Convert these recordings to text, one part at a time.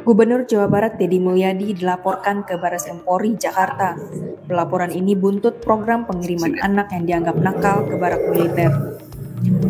Gubernur Jawa Barat Deddy Mulyadi dilaporkan ke Bareskrim Polri Jakarta. Pelaporan ini buntut program pengiriman anak yang dianggap nakal ke barak militer.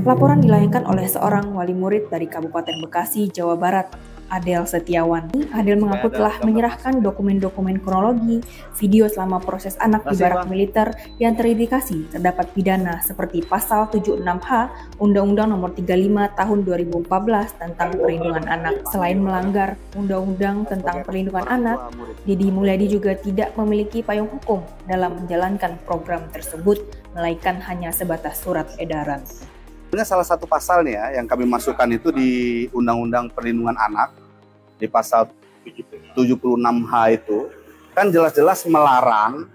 Laporan dilayangkan oleh seorang wali murid dari Kabupaten Bekasi, Jawa Barat, Adel Setiawan. Adel mengaku telah menyerahkan dokumen-dokumen kronologi video selama proses anak di barak militer yang terindikasi terdapat pidana seperti pasal 76H Undang-Undang Nomor 35 Tahun 2014 tentang perlindungan anak. Selain melanggar Undang-Undang tentang perlindungan anak, Deddy Mulyadi juga tidak memiliki payung hukum dalam menjalankan program tersebut, melainkan hanya sebatas surat edaran. Sebenarnya salah satu pasal nih ya, yang kami masukkan itu di Undang-Undang Perlindungan Anak, di pasal 76H itu, kan jelas-jelas melarang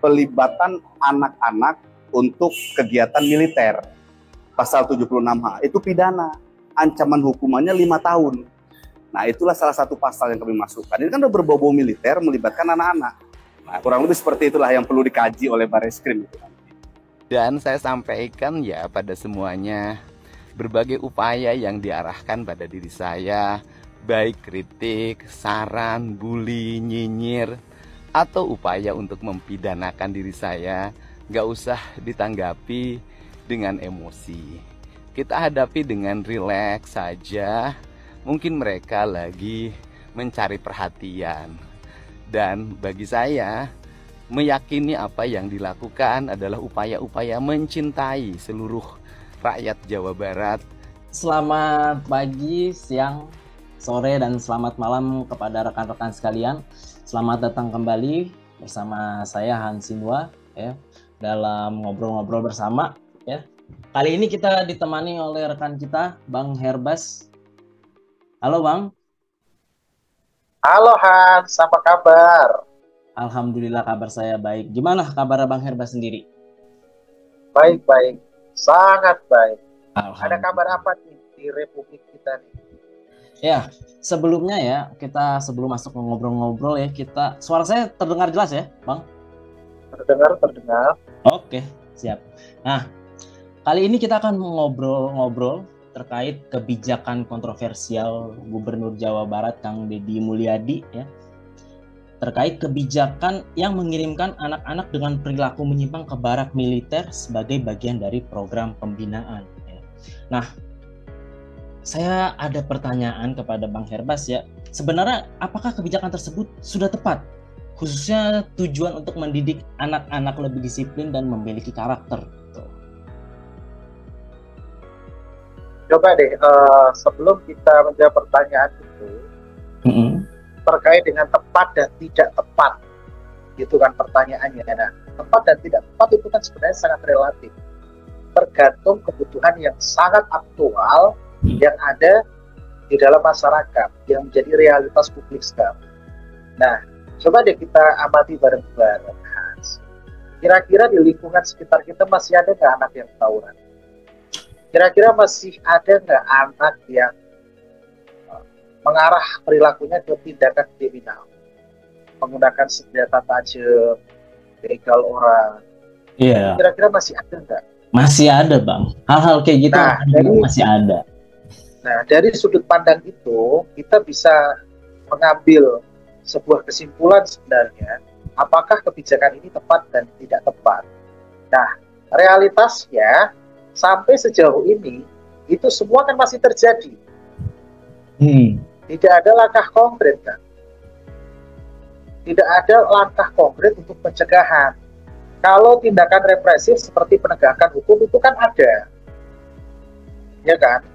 pelibatan anak-anak untuk kegiatan militer. Pasal 76H, itu pidana, ancaman hukumannya 5 tahun. Nah itulah salah satu pasal yang kami masukkan. Ini kan udah berbau-bau militer, melibatkan anak-anak. Nah, kurang lebih seperti itulah yang perlu dikaji oleh Bareskrim. Dan saya sampaikan ya pada semuanya, berbagai upaya yang diarahkan pada diri saya, baik kritik, saran, bully, nyinyir, atau upaya untuk mempidanakan diri saya, gak usah ditanggapi dengan emosi. Kita hadapi dengan rileks saja, mungkin mereka lagi mencari perhatian. Dan bagi saya, meyakini apa yang dilakukan adalah upaya-upaya mencintai seluruh rakyat Jawa Barat. Selamat pagi, siang, sore, dan selamat malam kepada rekan-rekan sekalian. Selamat datang kembali bersama saya Hans Sinwa ya, dalam ngobrol-ngobrol bersama ya. Kali ini kita ditemani oleh rekan kita Bang Herbas. Halo Bang. Halo Hans, apa kabar? Alhamdulillah kabar saya baik. Gimana kabar Bang Herbas sendiri? Baik, sangat baik. Ada kabar apa nih di Republik kita nih? Ya, sebelumnya ya, kita sebelum masuk ngobrol-ngobrol ya, suara saya terdengar jelas ya, Bang? Terdengar. Oke, siap. Nah, kali ini kita akan ngobrol-ngobrol terkait kebijakan kontroversial Gubernur Jawa Barat Kang Deddy Mulyadi ya. Terkait kebijakan yang mengirimkan anak-anak dengan perilaku menyimpang ke barak militer sebagai bagian dari program pembinaan. Nah, saya ada pertanyaan kepada Bang Herbas ya. Sebenarnya apakah kebijakan tersebut sudah tepat? Khususnya tujuan untuk mendidik anak-anak lebih disiplin dan memiliki karakter. Coba deh, sebelum kita menjawab pertanyaan itu, terkait dengan tepat dan tidak tepat, gitu kan pertanyaannya. Nah, tepat dan tidak tepat itu kan sebenarnya sangat relatif, tergantung kebutuhan yang sangat aktual yang ada di dalam masyarakat, yang menjadi realitas publik sekarang. Nah, coba deh kita amati bareng-bareng. Kira-kira di lingkungan sekitar kita masih ada nggak anak yang tawuran? Kira-kira masih ada nggak anak yang mengarah perilakunya ke tindakan kriminal, menggunakan senjata tajam, begal orang? Iya. Kira-kira masih ada nggak? Masih ada Bang. Hal-hal kayak gitu masih ada. Nah, dari sudut pandang itu kita bisa mengambil sebuah kesimpulan sebenarnya, apakah kebijakan ini tepat dan tidak tepat. Nah, realitasnya sampai sejauh ini itu semua kan masih terjadi. Tidak ada langkah konkret kan? Tidak ada langkah konkret untuk pencegahan. Kalau tindakan represif seperti penegakan hukum itu kan ada, ya kan?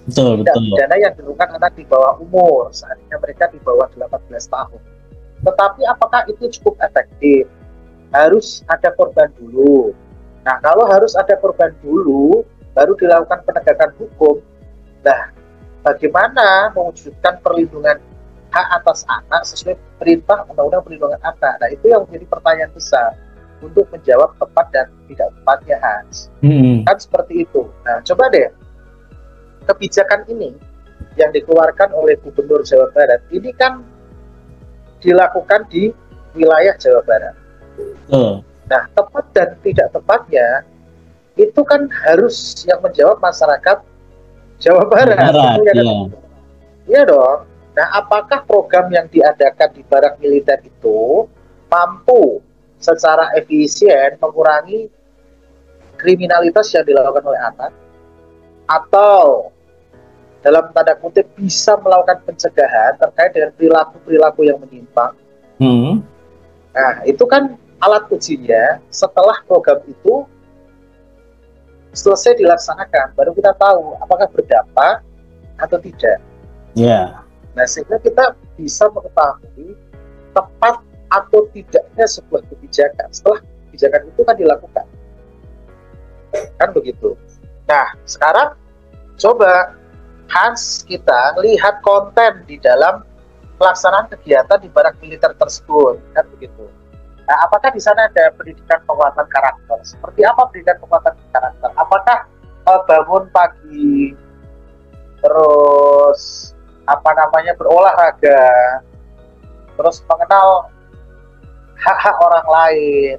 Betul. Pidana yang dilakukan anak di bawah umur, saatnya mereka di bawah 18 tahun. Tetapi apakah itu cukup efektif? Harus ada korban dulu. Nah, kalau harus ada korban dulu, baru dilakukan penegakan hukum. Nah, bagaimana mewujudkan perlindungan hak atas anak sesuai perintah Undang-Undang Perlindungan Anak? Nah, itu yang menjadi pertanyaan besar untuk menjawab tepat dan tidak tepatnya, Hans. Kan seperti itu. Nah, coba deh, kebijakan ini yang dikeluarkan oleh Gubernur Jawa Barat, ini kan dilakukan di wilayah Jawa Barat. Nah, tepat dan tidak tepatnya, itu kan harus yang menjawab masyarakat Jawa Barat. Iya dong. Nah, apakah program yang diadakan di barak militer itu mampu secara efisien mengurangi kriminalitas yang dilakukan oleh anak, atau dalam tanda kutip bisa melakukan pencegahan terkait dengan perilaku-perilaku yang menyimpang? Nah, itu kan alat ujinya. Setelah program itu selesai dilaksanakan, baru kita tahu apakah berdampak atau tidak. Nah, sehingga kita bisa mengetahui tepat atau tidaknya sebuah kebijakan setelah kebijakan itu kan dilakukan. Kan begitu. Nah, sekarang coba Hans, kita lihat konten di dalam pelaksanaan kegiatan di barak militer tersebut, kan begitu. Nah, apakah di sana ada pendidikan penguatan karakter? Seperti apa pendidikan penguatan karakter? Apakah bangun pagi, terus berolahraga, terus mengenal hak-hak orang lain,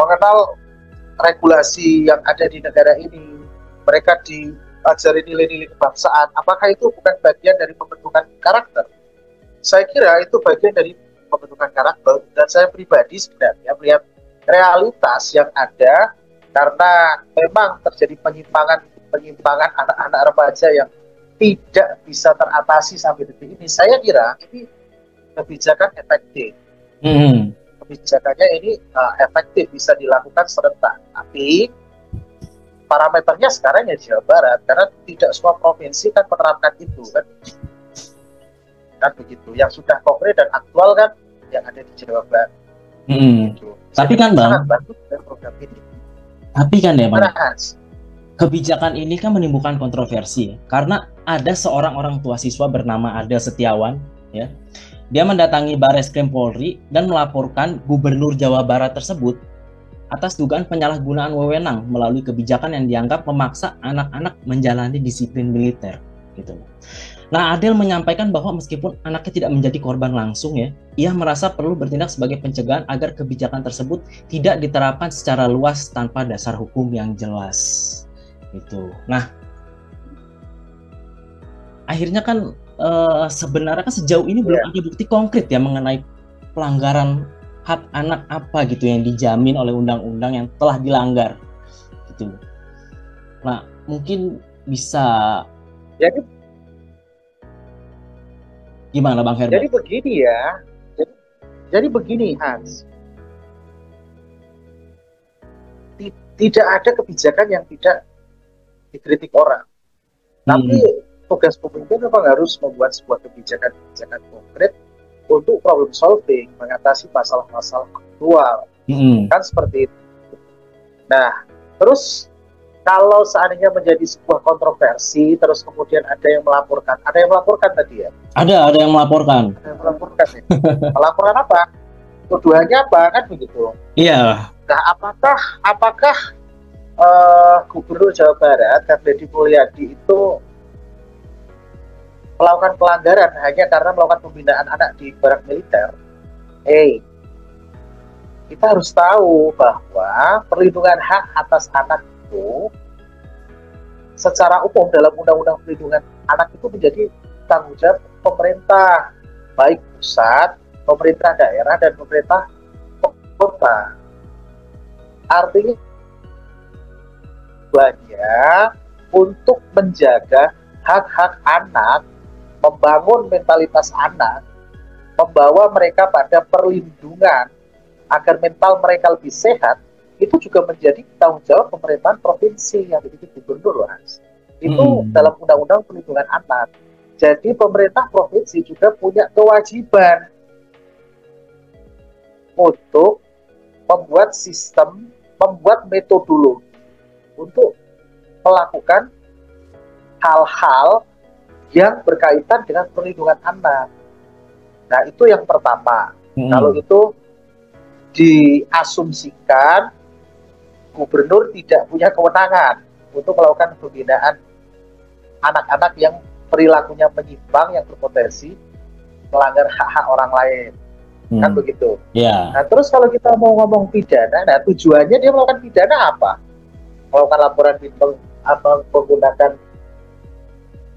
mengenal regulasi yang ada di negara ini, mereka diajari nilai-nilai kebangsaan? Apakah itu bukan bagian dari pembentukan karakter? Saya kira itu bagian dari pembentukan karakter, dan saya pribadi sebenarnya melihat realitas yang ada karena memang terjadi penyimpangan anak-anak remaja yang tidak bisa teratasi sampai detik ini. Saya kira ini kebijakan efektif. Kebijakannya ini efektif, bisa dilakukan serentak. Tapi parameternya sekarang ya Jawa Barat, karena tidak semua provinsi kan menerapkan itu kan. Kan begitu. Yang sudah konkret dan aktual kan yang ada di Jawa Barat. Gitu. Tapi kan Bang, program ini. Tapi kan ya Bang, kebijakan ini kan menimbulkan kontroversi ya, karena ada seorang orang tua siswa bernama Adel Setiawan, ya, dia mendatangi Bareskrim Polri dan melaporkan Gubernur Jawa Barat tersebut atas dugaan penyalahgunaan wewenang melalui kebijakan yang dianggap memaksa anak-anak menjalani disiplin militer, gitu. Nah, Adel menyampaikan bahwa meskipun anaknya tidak menjadi korban langsung ya, ia merasa perlu bertindak sebagai pencegahan agar kebijakan tersebut tidak diterapkan secara luas tanpa dasar hukum yang jelas. Gitu. Nah, akhirnya kan sebenarnya kan sejauh ini belum ada bukti konkret ya mengenai pelanggaran hak anak apa gitu yang dijamin oleh undang-undang yang telah dilanggar gitu. Nah, mungkin bisa gimana Bang Herman? Jadi begini ya. Jadi begini Hans. Tidak ada kebijakan yang tidak dikritik orang. Tapi tugas pemimpin memang harus membuat sebuah kebijakan konkret untuk problem solving, mengatasi masalah-masalah aktual. Kan seperti itu. Nah, terus kalau seandainya menjadi sebuah kontroversi, terus kemudian ada yang melaporkan tadi ya? Ada yang melaporkan. Ada yang melaporkan ya? Melaporkan apa? Tuduhannya apa? Kan begitu. Iya. Nah, apakah Gubernur Jawa Barat, Kang Deddy Mulyadi itu melakukan pelanggaran hanya karena melakukan pembinaan anak di barak militer? Kita harus tahu bahwa perlindungan hak atas anak itu secara umum dalam Undang-Undang Perlindungan Anak itu menjadi tanggung jawab pemerintah, baik pusat, pemerintah daerah, dan pemerintah kota. Artinya untuk menjaga hak-hak anak, membangun mentalitas anak, membawa mereka pada perlindungan agar mental mereka lebih sehat, itu juga menjadi tanggung jawab pemerintahan provinsi yang begitu gubernur, Mas. Itu dalam Undang-Undang Perlindungan Anak. Jadi pemerintah provinsi juga punya kewajiban untuk membuat sistem, membuat metodologi untuk melakukan hal-hal yang berkaitan dengan perlindungan anak. Nah, itu yang pertama. Kalau itu diasumsikan gubernur tidak punya kewenangan untuk melakukan pembinaan anak-anak yang perilakunya menyimpang, yang berpotensi melanggar hak-hak orang lain. Kan begitu. Nah, terus kalau kita mau ngomong pidana, nah tujuannya dia melakukan pidana apa? Melakukan laporan atau menggunakan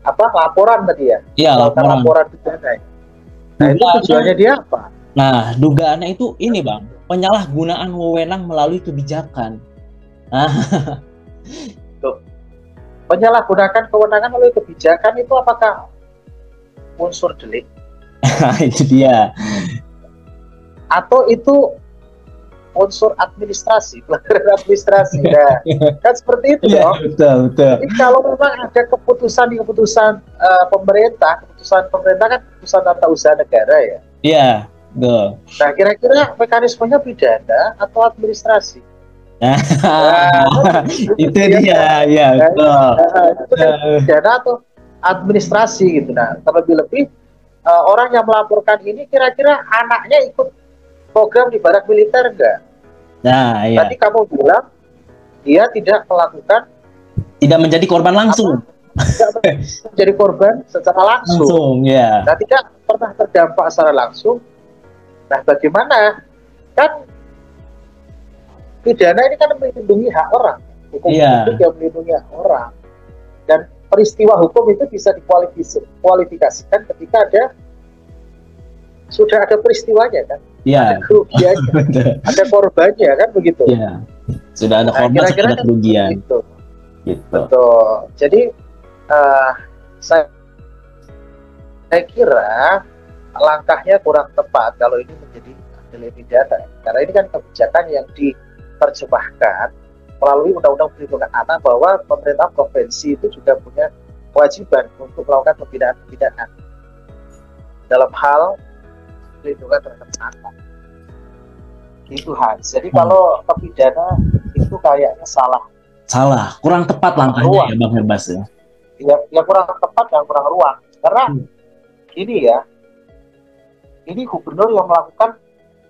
laporan tadi ya? Iya, laporan pidana. Nah, itu tujuannya dia apa? Nah, dugaannya itu ini Bang, penyalahgunaan wewenang melalui kebijakan. Nah, penyalahgunaan kewenangan melalui kebijakan itu apakah unsur delik? itu dia. Atau itu unsur administrasi, pelanggaran administrasi. Nah, kan seperti itu Iya, dong. betul. Jadi kalau memang ada keputusan pemerintah, kan keputusan tata usaha negara ya. Iya, betul. Nah, kira-kira mekanismenya pidana atau administrasi? Itu dia, ya betul. Itu kan pidana atau administrasi gitu. Nah, terlebih-lebih orang yang melaporkan ini kira-kira anaknya ikut program di barak militer enggak? Nah, iya. Tadi kamu bilang dia tidak menjadi korban langsung. tidak menjadi korban secara langsung. Ya. Nah, tidak pernah terdampak secara langsung. Nah, bagaimana? Kan pidana ini kan melindungi hak orang. Hukum itu yang melindungi hak orang. Dan peristiwa hukum itu bisa dikualifikasikan ketika sudah ada peristiwanya kan. Iya. Ada kerugiannya, ada korbannya kan begitu. Iya. Sudah ada korban, sudah ada kerugian. Gitu. Betul. Jadi saya kira langkahnya kurang tepat kalau ini menjadi delik pidana. Karena ini kan kebijakan yang diterjemahkan melalui Undang-Undang Perlindungan Anak bahwa pemerintah provinsi itu juga punya kewajiban untuk melakukan pembinaan dalam hal perlindungan terhadap anak. Gitu Hans. Jadi kalau kepidana itu kayaknya salah, kurang tepat langkahnya ya Bang Herbas ya. Ya kurang tepat dan kurang ruang. Karena ini gubernur yang melakukan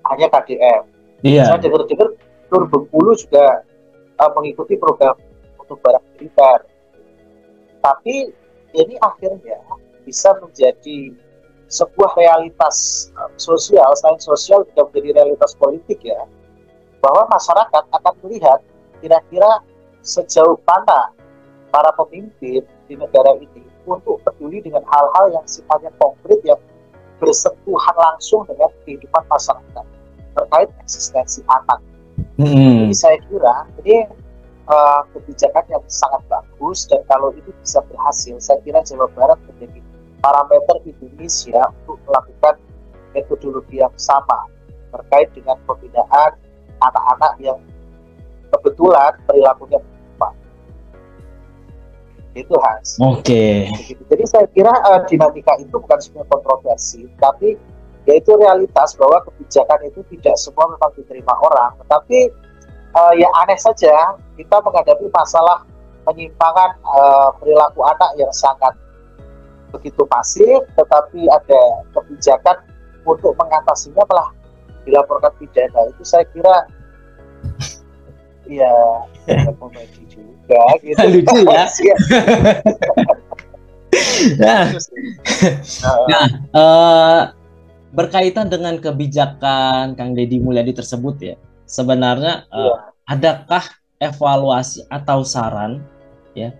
hanya KDM. Iya. Saya dengar Gubernur Bengkulu juga mengikuti program untuk barak militer. Tapi ini akhirnya bisa menjadi sebuah realitas sosial, selain sosial juga menjadi realitas politik ya, bahwa masyarakat akan melihat kira-kira sejauh mana para pemimpin di negara ini untuk peduli dengan hal-hal yang sifatnya konkret yang bersentuhan langsung dengan kehidupan masyarakat terkait eksistensi anak. Jadi saya kira ini kebijakan yang sangat bagus, dan kalau itu bisa berhasil, saya kira Jawa Barat menjadi parameter Indonesia untuk melakukan metodologi yang sama terkait dengan pembinaan anak-anak yang kebetulan perilakunya berubah. Itu Hans. Oke. Jadi saya kira dinamika itu bukan sebuah kontroversi, tapi yaitu realitas bahwa kebijakan itu tidak semua memang diterima orang. Tetapi ya aneh saja kita menghadapi masalah penyimpangan perilaku anak yang sangat begitu masif, tetapi ada kebijakan untuk mengatasinya malah dilaporkan pidana. Itu saya kira ya komedi juga gitu. Lucu ya. Berkaitan dengan kebijakan Kang Deddy Mulyadi tersebut ya, sebenarnya adakah evaluasi atau saran ya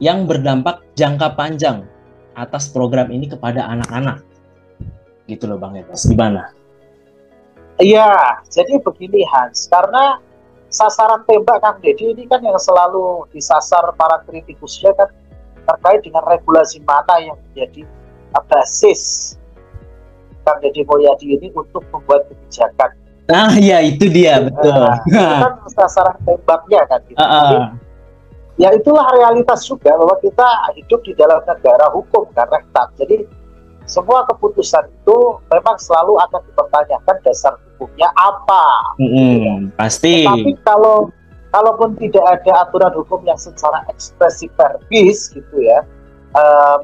yang berdampak jangka panjang atas program ini kepada anak-anak? Gitu loh Bang Herbas, gimana? Iya, jadi begini Hans, karena sasaran tembak Kang Deddy ini kan yang selalu disasar para kritikusnya kan terkait dengan regulasi mana yang menjadi basis Kang Deddy Mulyadi ini untuk membuat kebijakan. Nah, ya itu dia, betul. Itu kan sasaran tembaknya kan gitu. Jadi, ya itulah realitas juga bahwa kita hidup di dalam negara hukum karena jadi semua keputusan itu memang selalu akan dipertanyakan dasar hukumnya apa. Pasti. Tapi kalaupun tidak ada aturan hukum yang secara ekspresif verbis gitu ya,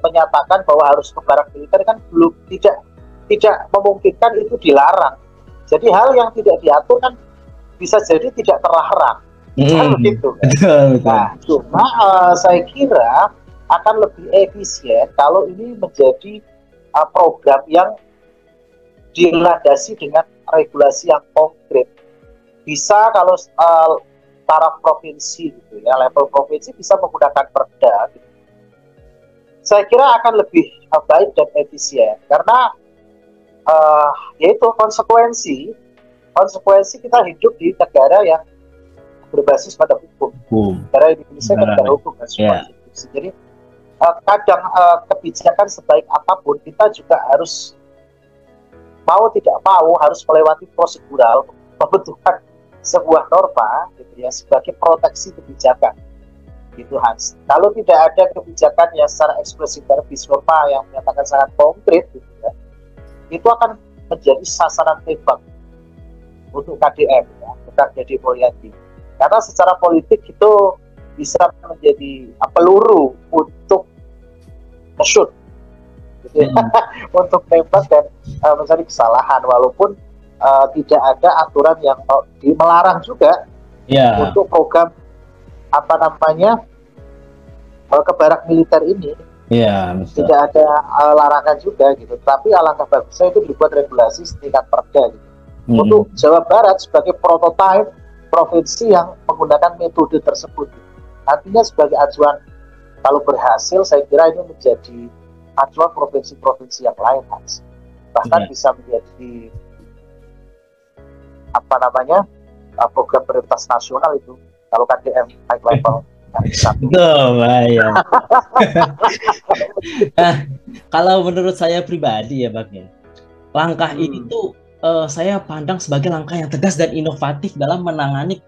menyatakan bahwa harus ke barak militer kan belum tidak memungkinkan itu dilarang. Jadi hal yang tidak diatur kan bisa jadi tidak terlarang. Begitu kan? Nah, cuma saya kira akan lebih efisien kalau ini menjadi program yang dilandasi dengan regulasi yang konkret. Bisa kalau taraf provinsi gitu ya, level provinsi bisa menggunakan perda gitu. saya kira akan lebih baik dan efisien karena yaitu konsekuensi kita hidup di negara yang berbasis pada hukum. Negara Indonesia kan negara hukum dan semua institusi. Jadi kadang kebijakan sebaik apapun kita juga harus mau tidak mau harus melewati prosedural pembentukan sebuah norma gitu ya sebagai proteksi kebijakan. Gitu Hans. Kalau tidak ada kebijakan yang secara eksplisit verbis norma yang menyatakan sangat konkret gitu ya, itu akan menjadi sasaran tembak untuk KDM ya, bukan Deddy Mulyadi. Karena secara politik itu bisa menjadi peluru untuk nge-shoot gitu ya. Untuk tembak dan mencari kesalahan walaupun tidak ada aturan yang melarang juga untuk program ke barak militer ini. Betul. Tidak ada larangan juga gitu. Tapi alangkah bagusnya itu dibuat regulasi setingkat perda gitu. Untuk Jawa Barat sebagai prototipe provinsi yang menggunakan metode tersebut. Artinya sebagai acuan kalau berhasil saya kira ini menjadi acuan provinsi-provinsi yang lain Hans. Bahkan bisa menjadi program prioritas nasional itu kalau KDM high level. Betul, ya. Kalau menurut saya pribadi ya Bang ya, langkah ini tuh saya pandang sebagai langkah yang tegas dan inovatif dalam menangani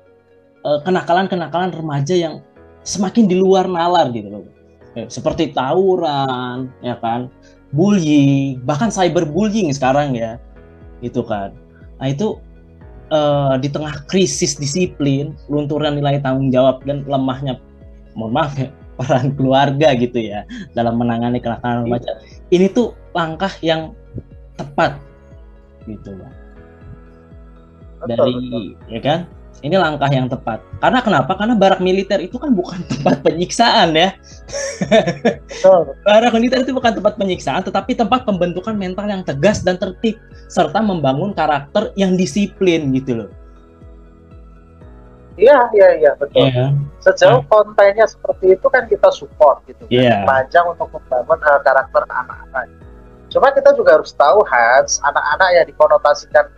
kenakalan-kenakalan remaja yang semakin di luar nalar gitu loh. Seperti tawuran, ya kan, bullying, bahkan cyberbullying sekarang ya, gitu kan. Nah itu di tengah krisis disiplin, lunturnya nilai tanggung jawab dan lemahnya, mohon maaf ya, peran keluarga gitu ya dalam menangani kenakalan remaja. Ini tuh langkah yang tepat gitu Bang. Betul. Ya kan? Ini langkah yang tepat. Karena kenapa? Karena barak militer itu kan bukan tempat penyiksaan ya. Barak militer itu bukan tempat penyiksaan, tetapi tempat pembentukan mental yang tegas dan tertib, serta membangun karakter yang disiplin gitu loh. Iya, betul. Sejauh kontennya seperti itu kan kita support gitu. Panjang untuk membangun karakter anak-anak. Cuma kita juga harus tahu Hans, anak-anak yang dikonotasikan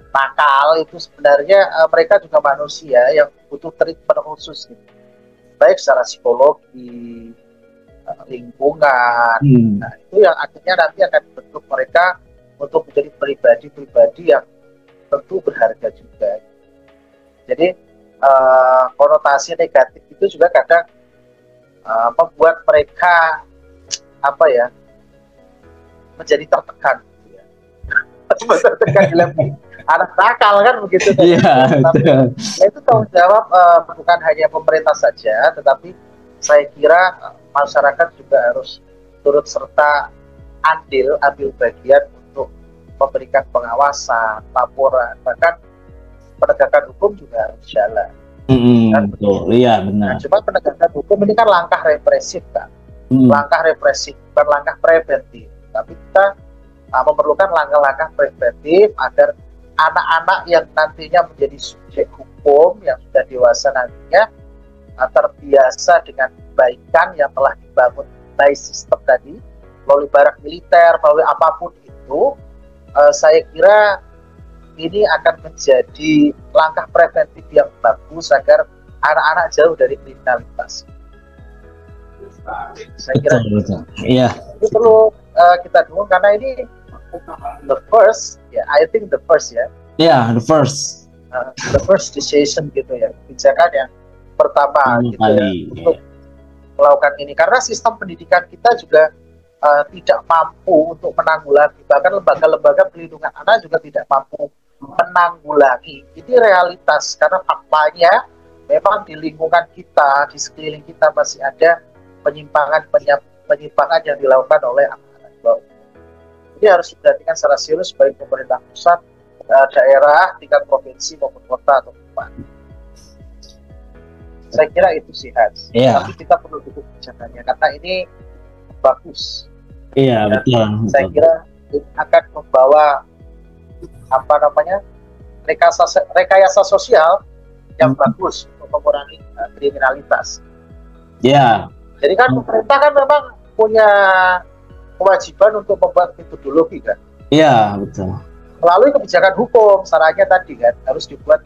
nakal itu sebenarnya mereka juga manusia yang butuh treatment khusus gitu. Baik secara psikologi, lingkungan. Nah, itu yang akhirnya nanti akan membentuk mereka untuk menjadi pribadi-pribadi yang tentu berharga juga. Jadi konotasi negatif itu juga kadang membuat mereka menjadi tertekan gitu ya. Tertekan dalam anak nakal kan begitu kan. Tapi itu tanggung jawab bukan hanya pemerintah saja, tetapi saya kira masyarakat juga harus turut serta ambil bagian untuk memberikan pengawasan, laporan, bahkan penegakan hukum juga harus jalan. Betul, iya benar. Nah, cuma penegakan hukum ini kan langkah represif kan, langkah represif bukan langkah preventif, tapi kita memerlukan langkah-langkah preventif agar anak-anak yang nantinya menjadi subjek hukum yang sudah dewasa nantinya terbiasa dengan kebaikan yang telah dibangun by sistem tadi melalui barak militer, melalui apapun itu, saya kira ini akan menjadi langkah preventif yang bagus agar anak-anak jauh dari kriminalitas. Saya kira betul. Iya. Ini perlu kita dukung karena ini the first decision gitu ya, kebijakan yang pertama gitu ya untuk melakukan ini karena sistem pendidikan kita juga tidak mampu untuk menanggulangi, bahkan lembaga-lembaga pelindungan anak juga tidak mampu menanggulangi. Ini realitas karena faktanya memang di lingkungan kita, di sekeliling kita masih ada penyimpangan yang dilakukan oleh anak-anak bawah. Ini harus diperhatikan secara serius baik pemerintah pusat, daerah, tingkat provinsi maupun kota atau kabupaten. Saya kira itu sih Hans. Tapi kita perlu dukung kebijakannya karena ini bagus. Iya, betul. Saya kira ini akan membawa rekayasa sosial yang bagus untuk mengurangi kriminalitas. Iya. Jadi kan pemerintah kan memang punya kewajiban untuk membuat metodologi kan. Iya, betul. Melalui kebijakan hukum, sarannya tadi kan harus dibuat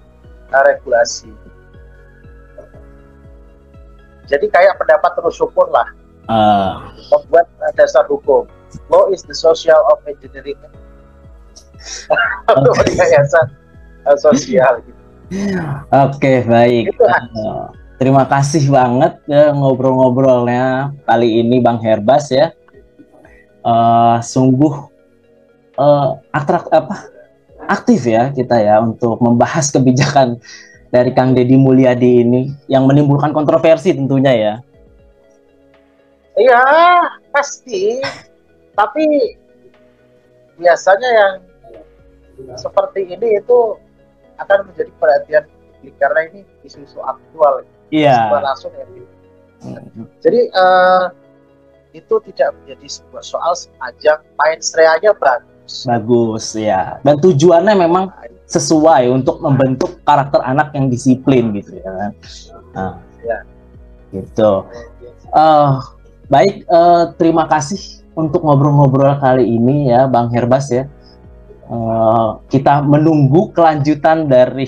regulasi. Jadi kayak pendapat terus syukur lah, membuat dasar hukum. Law is the social of engineering. Untuk rekayasa sosial. Gitu. Oke, baik. Gitu, terima kasih banget ya ngobrol-ngobrolnya kali ini Bang Herbas ya. Sungguh aktif ya kita ya untuk membahas kebijakan dari Kang Deddy Mulyadi ini yang menimbulkan kontroversi tentunya ya. Iya, pasti. Tapi biasanya yang seperti ini itu akan menjadi perhatian publik karena ini isu-isu aktual. Iya. Langsung ya. Jadi itu tidak menjadi sebuah soal sepanjang mainstreamnya bagus. Bagus ya. Dan tujuannya memang sesuai untuk membentuk karakter anak yang disiplin gitu ya. Nah, ya. Gitu. Baik, terima kasih untuk ngobrol-ngobrol kali ini ya Bang Herbas ya. Kita menunggu kelanjutan dari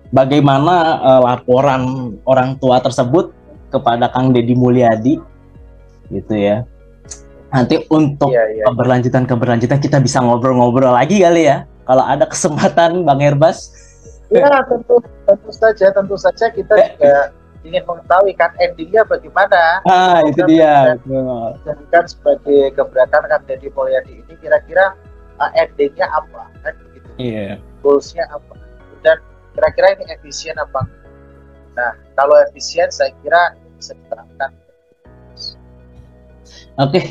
bagaimana laporan orang tua tersebut kepada Kang Deddy Mulyadi gitu ya. Nanti untuk keberlanjutan kita bisa ngobrol-ngobrol lagi kali ya kalau ada kesempatan Bang Herbas. Ya tentu saja kita juga ingin mengetahui kan endingnya bagaimana. Itu dia. Jadikan sebagai gebrakan Kang Deddy Mulyadi ini kira-kira endingnya apa kan begitu. Iya. Goalsnya apa dan kira-kira ini efisien apa. Nah kalau efisien saya kira bisa diterapkan. Oke.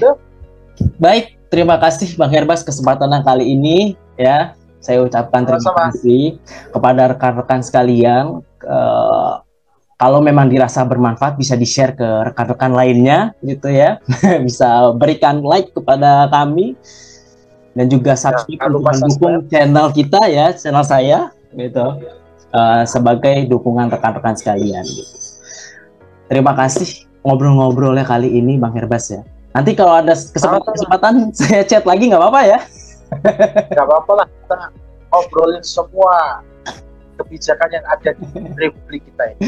Baik, terima kasih Bang Herbas kesempatan kali ini ya. Saya ucapkan terima kasih kepada rekan-rekan sekalian. Kalau memang dirasa bermanfaat bisa di-share ke rekan-rekan lainnya gitu ya. Bisa berikan like kepada kami dan juga subscribe untuk mendukung channel kita ya, channel saya gitu. Sebagai dukungan rekan-rekan sekalian gitu. Terima kasih ngobrol-ngobrolnya kali ini Bang Herbas ya. Nanti kalau ada kesempatan saya chat lagi nggak apa-apa ya? Nggak apa-apa lah, kita ngobrolin semua kebijakan yang ada di Republik kita ini.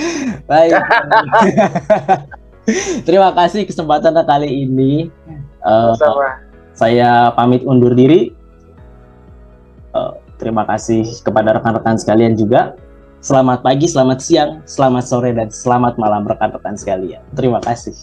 Baik. Terima kasih kesempatan kali ini. Saya pamit undur diri. Terima kasih kepada rekan-rekan sekalian juga. Selamat pagi, selamat siang, selamat sore, dan selamat malam rekan-rekan sekalian. Terima kasih.